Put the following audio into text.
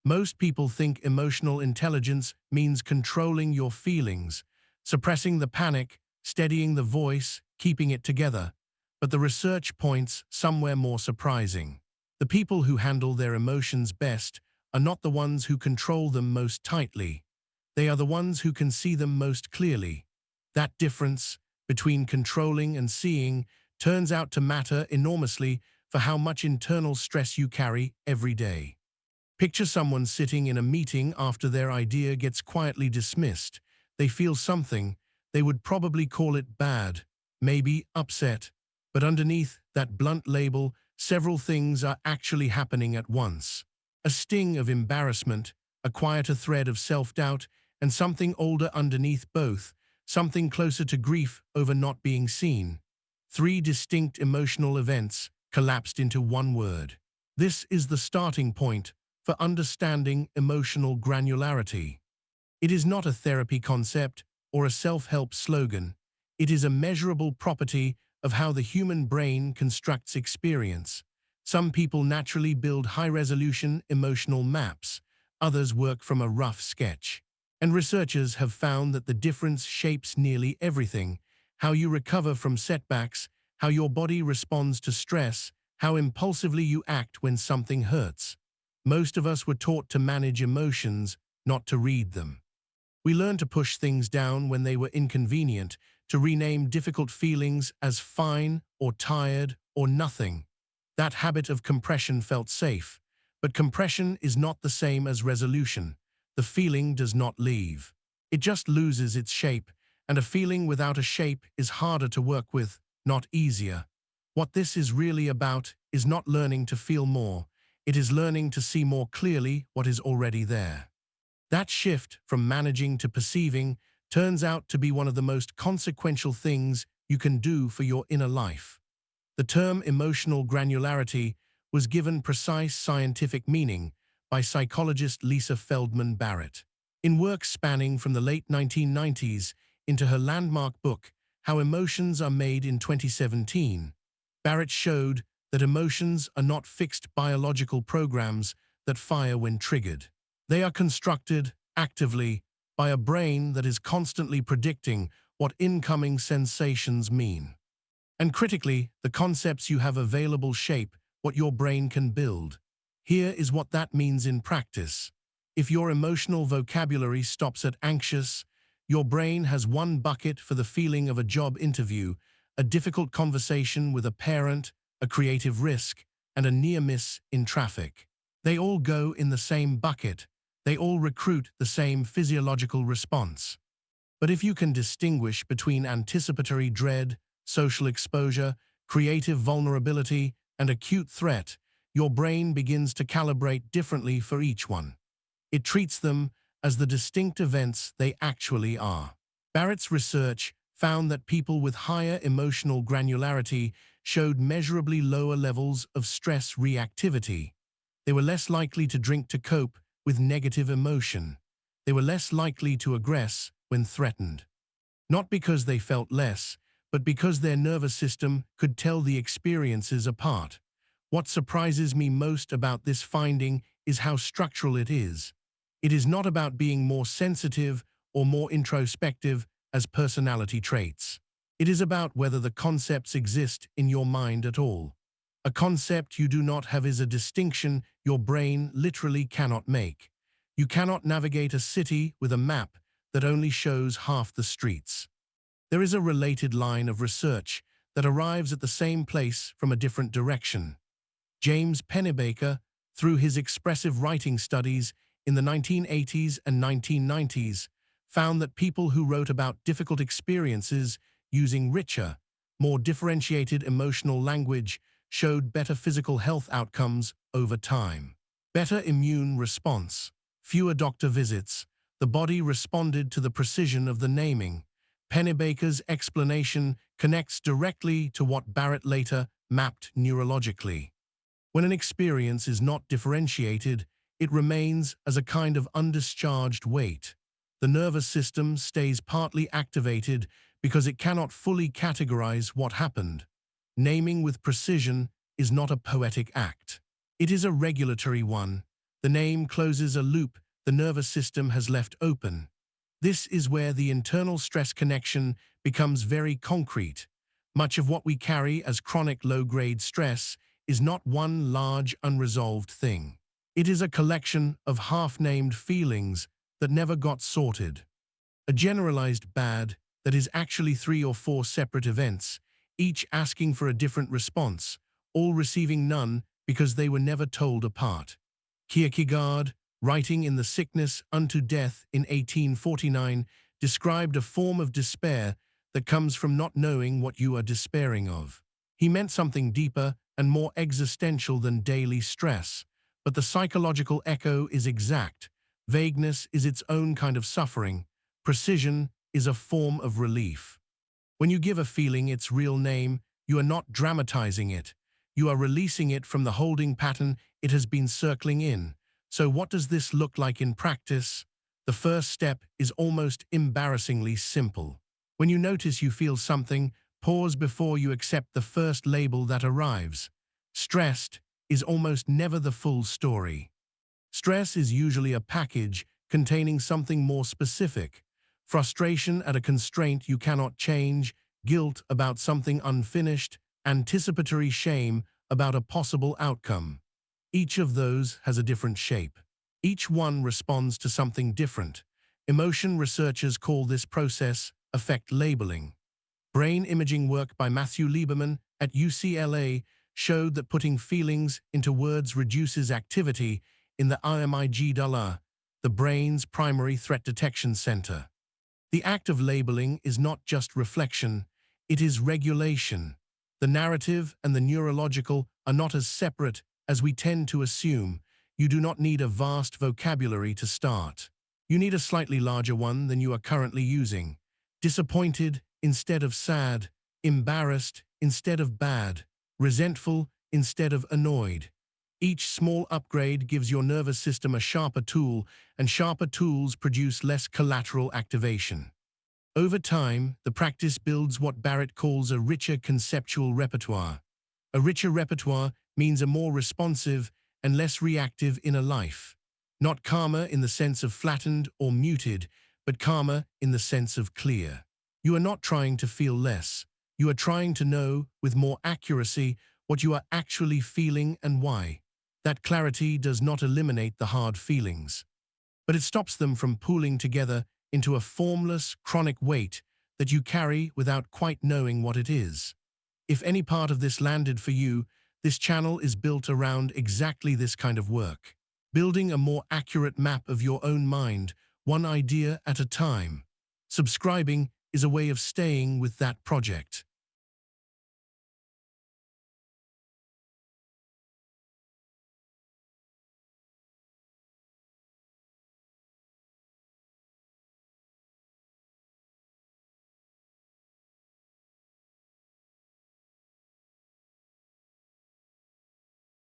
Most people think emotional intelligence means controlling your feelings, suppressing the panic, steadying the voice, keeping it together. But the research points somewhere more surprising. The people who handle their emotions best are not the ones who control them most tightly. They are the ones who can see them most clearly. That difference between controlling and seeing turns out to matter enormously for how much internal stress you carry every day. Picture someone sitting in a meeting after their idea gets quietly dismissed. They feel something. They would probably call it bad, maybe upset. But underneath that blunt label, several things are actually happening at once. A sting of embarrassment, a quieter thread of self-doubt, and something older underneath both, something closer to grief over not being seen. Three distinct emotional events collapsed into one word. This is the starting point for understanding emotional granularity. It is not a therapy concept or a self-help slogan. It is a measurable property of how the human brain constructs experience. Some people naturally build high-resolution emotional maps. Others work from a rough sketch. And researchers have found that the difference shapes nearly everything: how you recover from setbacks, how your body responds to stress, how impulsively you act when something hurts. Most of us were taught to manage emotions, not to read them. We learned to push things down when they were inconvenient, to rename difficult feelings as fine or tired or nothing. That habit of compression felt safe, but compression is not the same as resolution. The feeling does not leave. It just loses its shape, and a feeling without a shape is harder to work with, not easier. What this is really about is not learning to feel more. It is learning to see more clearly what is already there. That shift from managing to perceiving turns out to be one of the most consequential things you can do for your inner life. The term emotional granularity was given precise scientific meaning by psychologist Feldman Barrett. In work spanning from the late 1990s into her landmark book, How Emotions Are Made in 2017, Barrett showed that emotions are not fixed biological programs that fire when triggered. They are constructed, actively, by a brain that is constantly predicting what incoming sensations mean. And critically, the concepts you have available shape what your brain can build. Here is what that means in practice. If your emotional vocabulary stops at anxious, your brain has one bucket for the feeling of a job interview, a difficult conversation with a parent, a creative risk, and a near miss in traffic. They all go in the same bucket. They all recruit the same physiological response. But if you can distinguish between anticipatory dread, social exposure, creative vulnerability, and acute threat, your brain begins to calibrate differently for each one. It treats them as the distinct events they actually are. Barrett's research found that people with higher emotional granularity showed measurably lower levels of stress reactivity. They were less likely to drink to cope with negative emotion. They were less likely to aggress when threatened. Not because they felt less, but because their nervous system could tell the experiences apart. What surprises me most about this finding is how structural it is. It is not about being more sensitive or more introspective as personality traits. It is about whether the concepts exist in your mind at all. A concept you do not have is a distinction your brain literally cannot make. You cannot navigate a city with a map that only shows half the streets. There is a related line of research that arrives at the same place from a different direction. James Pennebaker, through his expressive writing studies in the 1980s and 1990s, found that people who wrote about difficult experiences using richer, more differentiated emotional language showed better physical health outcomes over time. Better immune response, fewer doctor visits. The body responded to the precision of the naming. Pennebaker's explanation connects directly to what Barrett later mapped neurologically. When an experience is not differentiated, it remains as a kind of undischarged weight. The nervous system stays partly activated because it cannot fully categorize what happened. Naming with precision is not a poetic act. It is a regulatory one. The name closes a loop the nervous system has left open. This is where the internal stress connection becomes very concrete. Much of what we carry as chronic low-grade stress is not one large unresolved thing. It is a collection of half-named feelings that never got sorted. A generalized bad that is actually 3 or 4 separate events, each asking for a different response, all receiving none because they were never told apart. Kierkegaard, writing in The Sickness Unto Death in 1849, described a form of despair that comes from not knowing what you are despairing of. He meant something deeper and more existential than daily stress, but the psychological echo is exact. Vagueness is its own kind of suffering. Precision is a form of relief. When you give a feeling its real name, you are not dramatizing it. You are releasing it from the holding pattern it has been circling in. So what does this look like in practice? The first step is almost embarrassingly simple. When you notice you feel something, pause before you accept the first label that arrives. Stressed is almost never the full story. Stress is usually a package containing something more specific. Frustration at a constraint you cannot change, guilt about something unfinished, anticipatory shame about a possible outcome. Each of those has a different shape. Each one responds to something different. Emotion researchers call this process affect labeling. Brain imaging work by Matthew Lieberman at UCLA showed that putting feelings into words reduces activity in the amygdala, the brain's primary threat detection center. The act of labeling is not just reflection, it is regulation. The narrative and the neurological are not as separate as we tend to assume. You do not need a vast vocabulary to start. You need a slightly larger one than you are currently using. Disappointed instead of sad, embarrassed instead of bad, resentful instead of annoyed. Each small upgrade gives your nervous system a sharper tool, and sharper tools produce less collateral activation. Over time, the practice builds what Barrett calls a richer conceptual repertoire. A richer repertoire means a more responsive and less reactive inner life. Not calmer in the sense of flattened or muted, but calmer in the sense of clear. You are not trying to feel less. You are trying to know, with more accuracy, what you are actually feeling and why. That clarity does not eliminate the hard feelings, but it stops them from pooling together into a formless, chronic weight that you carry without quite knowing what it is. If any part of this landed for you, this channel is built around exactly this kind of work. Building a more accurate map of your own mind, one idea at a time. Subscribing is a way of staying with that project.